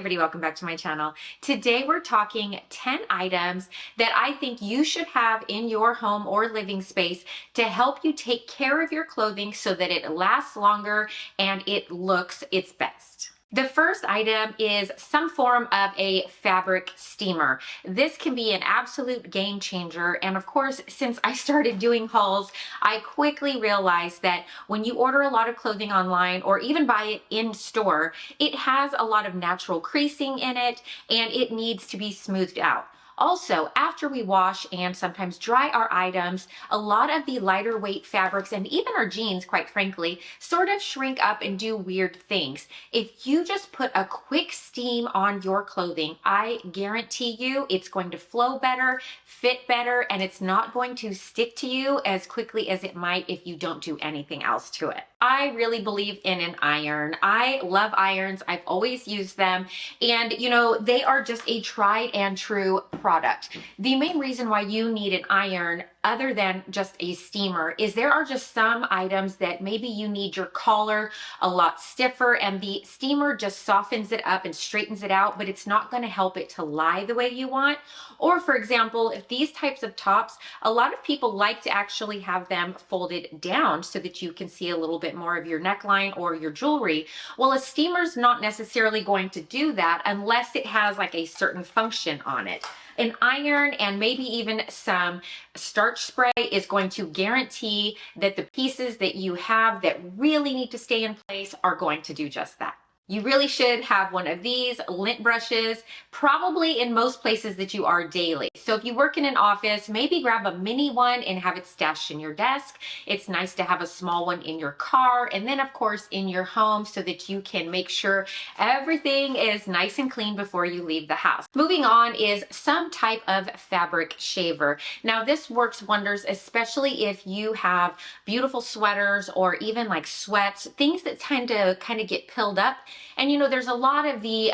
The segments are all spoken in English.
everybody, welcome back to my channel. Today we're talking 10 items that I think you should have in your home or living space to help you take care of your clothing so that it lasts longer and it looks its best. The first item is some form of a fabric steamer. This can be an absolute game changer. And of course, since I started doing hauls, I quickly realized that when you order a lot of clothing online or even buy it in store, it has a lot of natural creasing in it and it needs to be smoothed out. Also, after we wash and sometimes dry our items, a lot of the lighter weight fabrics and even our jeans, quite frankly, sort of shrink up and do weird things. If you just put a quick steam on your clothing, I guarantee you it's going to flow better, fit better, and it's not going to stick to you as quickly as it might if you don't do anything else to it. I really believe in an iron. I love irons. I've always used them. And you know, they are just a tried and true product. The main reason why you need an iron other than just a steamer is there are just some items that maybe you need your collar a lot stiffer and the steamer just softens it up and straightens it out, but it's not going to help it to lie the way you want. Or for example, if these types of tops, a lot of people like to actually have them folded down so that you can see a little bit more of your neckline or your jewelry. Well, a steamer's not necessarily going to do that unless it has like a certain function on it. An iron and maybe even some starch spray is going to guarantee that the pieces that you have that really need to stay in place are going to do just that. You really should have one of these lint brushes, probably in most places that you are daily. So if you work in an office, maybe grab a mini one and have it stashed in your desk. It's nice to have a small one in your car and then of course in your home so that you can make sure everything is nice and clean before you leave the house. Moving on is some type of fabric shaver. Now this works wonders, especially if you have beautiful sweaters or even like sweats, things that tend to kind of get pilled up. And you know, there's a lot of the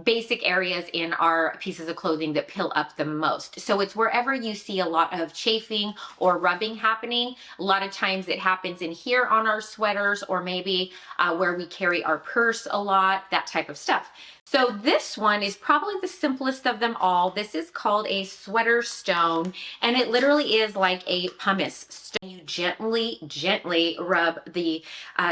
basic areas in our pieces of clothing that pill up the most. So it's wherever you see a lot of chafing or rubbing happening. A lot of times it happens in here on our sweaters or maybe where we carry our purse a lot, that type of stuff. So this one is probably the simplest of them all. This is called a sweater stone, and it literally is like a pumice stone. You gently rub the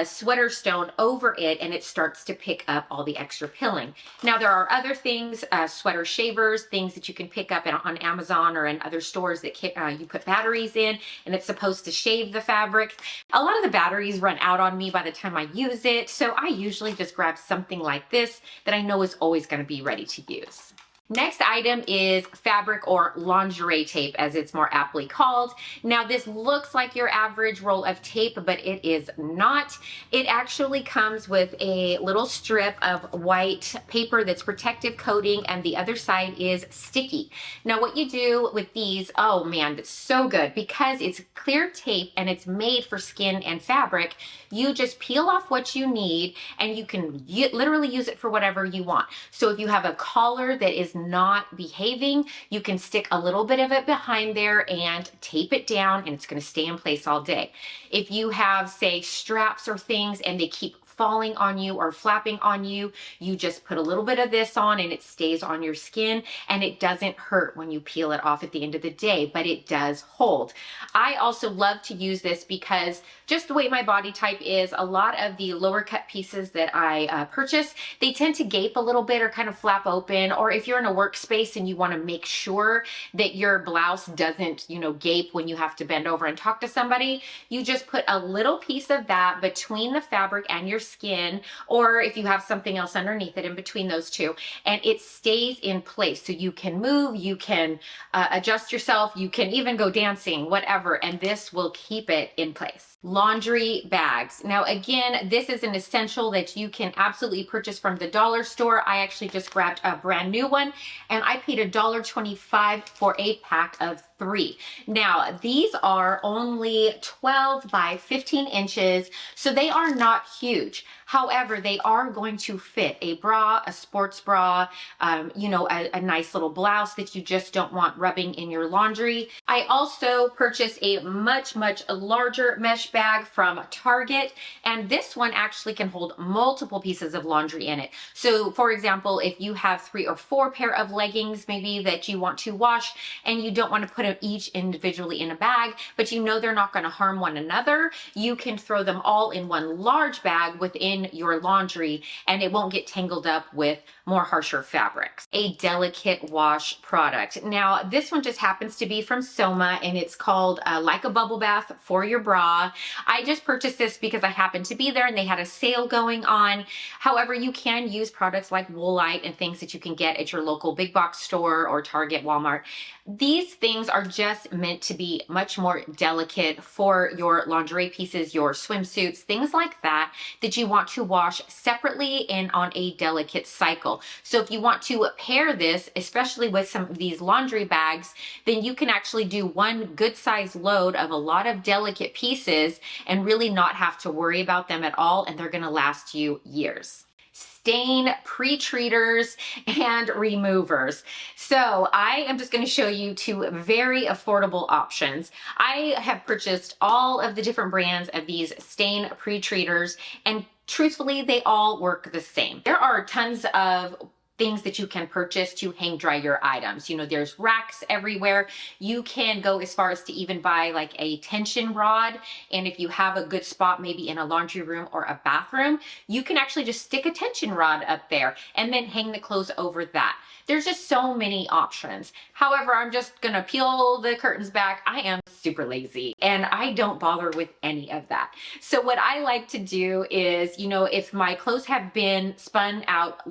sweater stone over it and it starts to pick up all the extra pilling. Now there are other things, sweater shavers, things that you can pick up on Amazon or in other stores that you put batteries in and it's supposed to shave the fabric. A lot of the batteries run out on me by the time I use it, so I usually just grab something like this that I know is always going to be ready to use. Next item is fabric or lingerie tape, as it's more aptly called. Now this looks like your average roll of tape, but it is not. It actually comes with a little strip of white paper that's protective coating and the other side is sticky. Now what you do with these, oh man, it's so good because it's clear tape and it's made for skin and fabric. You just peel off what you need and you can literally use it for whatever you want. So if you have a collar that is not behaving, you can stick a little bit of it behind there and tape it down and it's going to stay in place all day. If you have, say, straps or things and they keep falling on you or flapping on you, you just put a little bit of this on and it stays on your skin and it doesn't hurt when you peel it off at the end of the day, but it does hold. I also love to use this because just the way my body type is, a lot of the lower cut pieces that I purchase, they tend to gape a little bit or kind of flap open, or if you're in a workspace and you want to make sure that your blouse doesn't, you know, gape when you have to bend over and talk to somebody, you just put a little piece of that between the fabric and your skin, or if you have something else underneath it in between those two, and it stays in place. So you can move, you can adjust yourself, you can even go dancing, whatever, and this will keep it in place. Laundry bags. Now again, this is an essential that you can absolutely purchase from the dollar store. I actually just grabbed a brand new one and I paid $1.25 for a pack of 3. Now these are only 12 by 15 inches, so they are not huge. However, they are going to fit a bra, a sports bra, a nice little blouse that you just don't want rubbing in your laundry. I also purchased a much larger mesh bag from Target, and this one actually can hold multiple pieces of laundry in it. So for example, if you have 3 or 4 pair of leggings maybe that you want to wash and you don't want to put them each individually in a bag, but you know they're not going to harm one another, you can throw them all in one large bag within your laundry and it won't get tangled up with more harsher fabrics. A delicate wash product. Now this one just happens to be from Soma, and it's called Like a Bubble Bath for Your Bra. I just purchased this because I happened to be there and they had a sale going on. However, you can use products like Woolite and things that you can get at your local big box store or Target, Walmart. These things are just meant to be much more delicate for your lingerie pieces, your swimsuits, things like that, that you want to wash separately and on a delicate cycle. So if you want to pair this, especially with some of these laundry bags, then you can actually do one good size load of a lot of delicate pieces and really not have to worry about them at all, and they're going to last you years. Stain pre-treaters and removers. So I am just going to show you 2 very affordable options. I have purchased all of the different brands of these stain pre-treaters, and truthfully, they all work the same. There are tons of things that you can purchase to hang dry your items. You know, there's racks everywhere. You can go as far as to even buy like a tension rod. And if you have a good spot, maybe in a laundry room or a bathroom, you can actually just stick a tension rod up there and then hang the clothes over that. There's just so many options. However, I'm just gonna peel the curtains back. I am super lazy and I don't bother with any of that. So what I like to do is, if my clothes have been spun out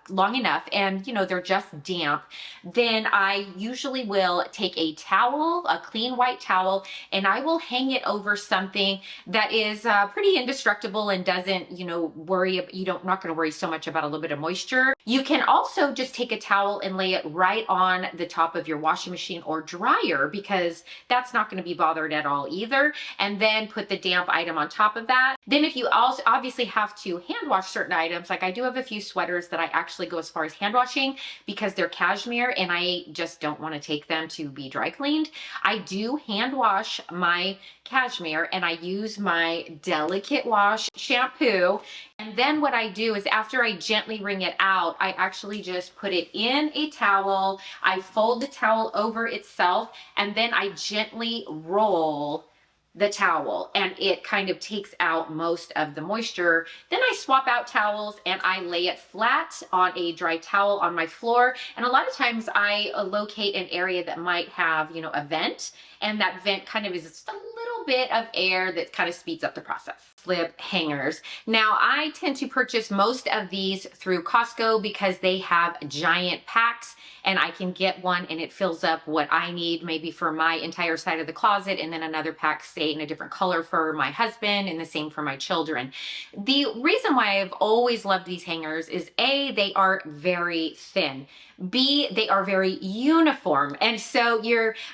long enough and, they're just damp, then I usually will take a towel, a clean white towel, and I will hang it over something that is pretty indestructible and doesn't, not gonna worry so much about a little bit of moisture. You can also just take a towel and lay it right on the top of your washing machine or dryer, because that's not going to be bothered at all either. And then put the damp item on top of that. Then if you also obviously have to hand wash certain items, like I do have a few sweaters that I actually go as far as hand washing because they're cashmere and I just don't want to take them to be dry cleaned. I do hand wash my cashmere and I use my Delicate Wash shampoo. And then what I do is after I gently wring it out, I actually just put it in a towel. I fold the towel over itself and then I gently roll the towel and it kind of takes out most of the moisture. Then I swap out towels and I lay it flat on a dry towel on my floor. And a lot of times I locate an area that might have, a vent, and that vent kind of is just a little bit of air that kind of speeds up the process. Slip hangers. Now I tend to purchase most of these through Costco because they have giant packs and I can get one and it fills up what I need maybe for my entire side of the closet, and then another pack say in a different color for my husband and the same for my children. The reason why I've always loved these hangers is A, they are very thin. B, they are very uniform. And so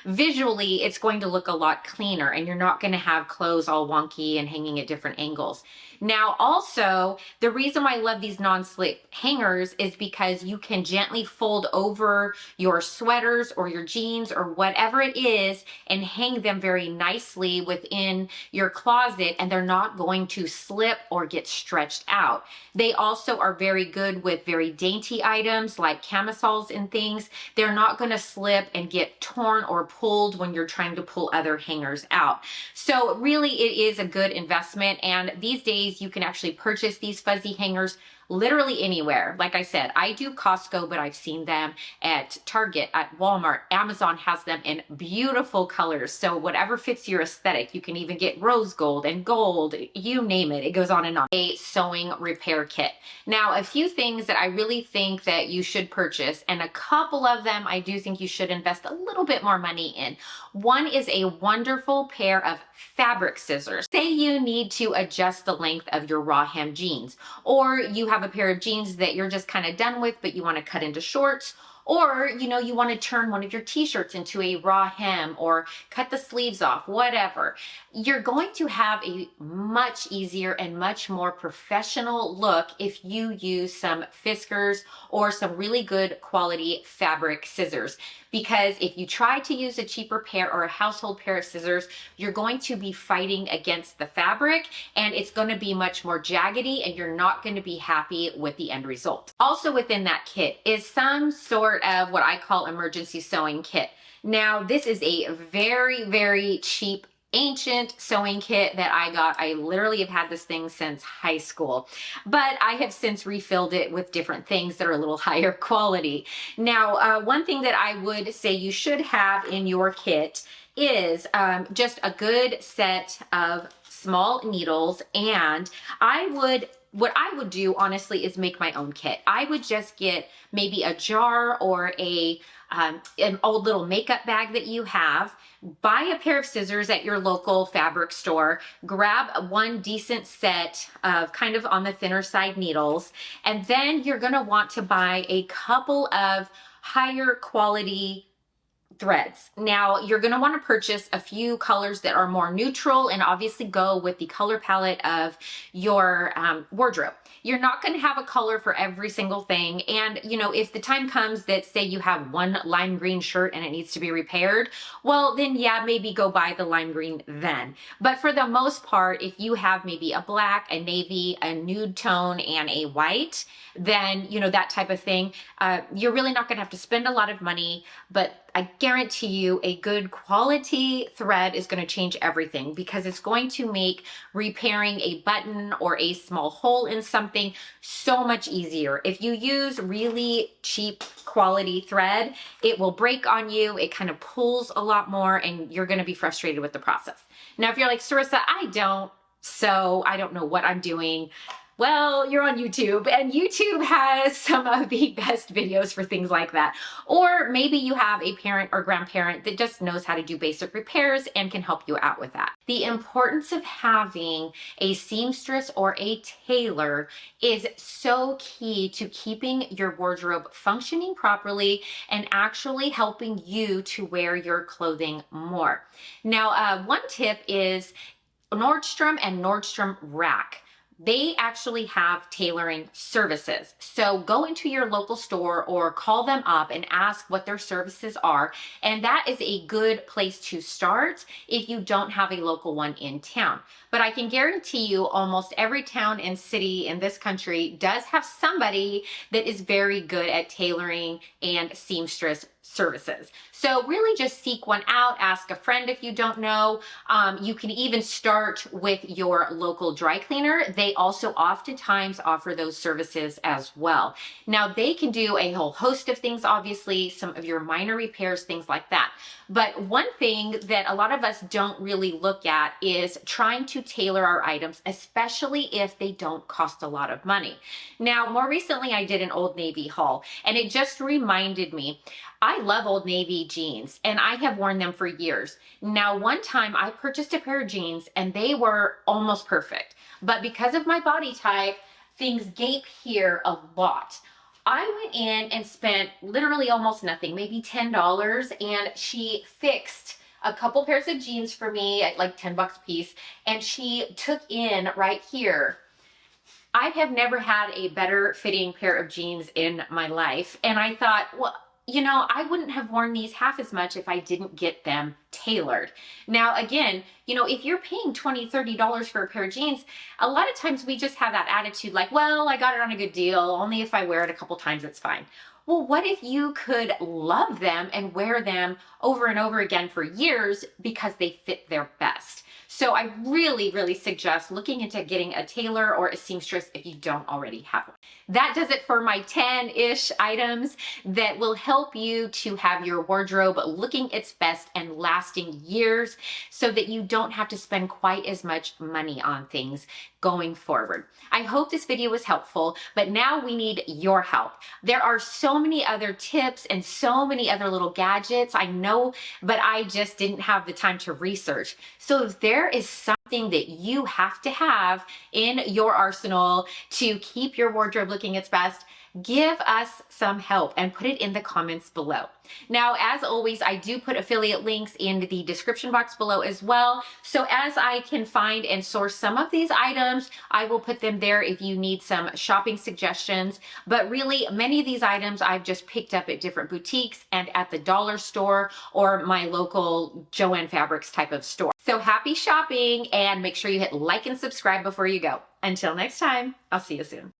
visually, it's going to look a lot cleaner and you're not going to have clothes all wonky and hanging at different angles. Now, also, the reason why I love these non-slip hangers is because you can gently fold over your sweaters or your jeans or whatever it is and hang them very nicely within your closet, and they're not going to slip or get stretched out. They also are very good with very dainty items like camisoles and things. They're not going to slip and get torn or pulled when you're trying to pull other hangers out. So really, it is a good investment, and these days you can actually purchase these fuzzy hangers literally anywhere. Like I said, I do Costco, but I've seen them at Target, at Walmart. Amazon has them in beautiful colors. So whatever fits your aesthetic, you can even get rose gold and gold, you name it. It goes on and on. A sewing repair kit. Now, a few things that I really think that you should purchase, and a couple of them I do think you should invest a little bit more money in. One is a wonderful pair of fabric scissors. Say you need to adjust the length of your raw hem jeans, or you have a pair of jeans that you're just kind of done with, but you want to cut into shorts, Or, you want to turn one of your t-shirts into a raw hem or cut the sleeves off, whatever. You're going to have a much easier and much more professional look if you use some Fiskars or some really good quality fabric scissors. Because if you try to use a cheaper pair or a household pair of scissors, you're going to be fighting against the fabric and it's going to be much more jaggedy and you're not going to be happy with the end result. Also within that kit is some sort of what I call emergency sewing kit. Now, this is a very, very cheap ancient sewing kit that I got. I literally have had this thing since high school, but I have since refilled it with different things that are a little higher quality. Now, one thing that I would say you should have in your kit is just a good set of small needles, and what I would do honestly is make my own kit. I would just get maybe a jar or an old little makeup bag that you have, buy a pair of scissors at your local fabric store, grab one decent set of kind of on the thinner side needles, and then you're gonna want to buy a couple of higher quality threads. Now, you're going to want to purchase a few colors that are more neutral and obviously go with the color palette of your wardrobe. You're not going to have a color for every single thing. And, if the time comes that say you have one lime green shirt and it needs to be repaired, well, then yeah, maybe go buy the lime green then. But for the most part, if you have maybe a black, a navy, a nude tone, and a white, then, that type of thing, you're really not going to have to spend a lot of money, but I guarantee you a good quality thread is going to change everything because it's going to make repairing a button or a small hole in something so much easier. If you use really cheap quality thread, it will break on you. It kind of pulls a lot more and you're going to be frustrated with the process. Now, if you're like, Sarissa, I don't know what I'm doing. Well, you're on YouTube and YouTube has some of the best videos for things like that. Or maybe you have a parent or grandparent that just knows how to do basic repairs and can help you out with that. The importance of having a seamstress or a tailor is so key to keeping your wardrobe functioning properly and actually helping you to wear your clothing more. Now, one tip is Nordstrom and Nordstrom Rack. They actually have tailoring services. So go into your local store or call them up and ask what their services are. And that is a good place to start if you don't have a local one in town. But I can guarantee you almost every town and city in this country does have somebody that is very good at tailoring and seamstress services. So really just seek one out, ask a friend if you don't know. You can even start with your local dry cleaner. They also oftentimes offer those services as well. Now they can do a whole host of things, obviously, some of your minor repairs, things like that. But one thing that a lot of us don't really look at is trying to tailor our items, especially if they don't cost a lot of money. Now, more recently I did an Old Navy haul and it just reminded me, I love Old Navy jeans and I have worn them for years. Now, one time I purchased a pair of jeans and they were almost perfect, but because of my body type, things gape here a lot. I went in and spent literally almost nothing, maybe $10, and she fixed a couple pairs of jeans for me at like 10 bucks a piece, and she took in right here. I have never had a better fitting pair of jeans in my life, and I thought, well, I wouldn't have worn these half as much if I didn't get them tailored. Now, again, if you're paying $20, $30 for a pair of jeans, a lot of times we just have that attitude like, well, I got it on a good deal. Only if I wear it a couple times, it's fine. Well, what if you could love them and wear them over and over again for years because they fit their best? So I really, really suggest looking into getting a tailor or a seamstress if you don't already have one. That does it for my 10-ish items that will help you to have your wardrobe looking its best and lasting years so that you don't have to spend quite as much money on things going forward. I hope this video was helpful, but now we need your help. There are so many other tips and so many other little gadgets I know, but I just didn't have the time to research. So if there is something thing that you have to have in your arsenal to keep your wardrobe looking its best, give us some help and put it in the comments below. Now, as always, I do put affiliate links in the description box below as well. So as I can find and source some of these items, I will put them there if you need some shopping suggestions. But really, many of these items I've just picked up at different boutiques and at the dollar store or my local Joann Fabrics type of store. So happy shopping, and make sure you hit like and subscribe before you go. Until next time, I'll see you soon.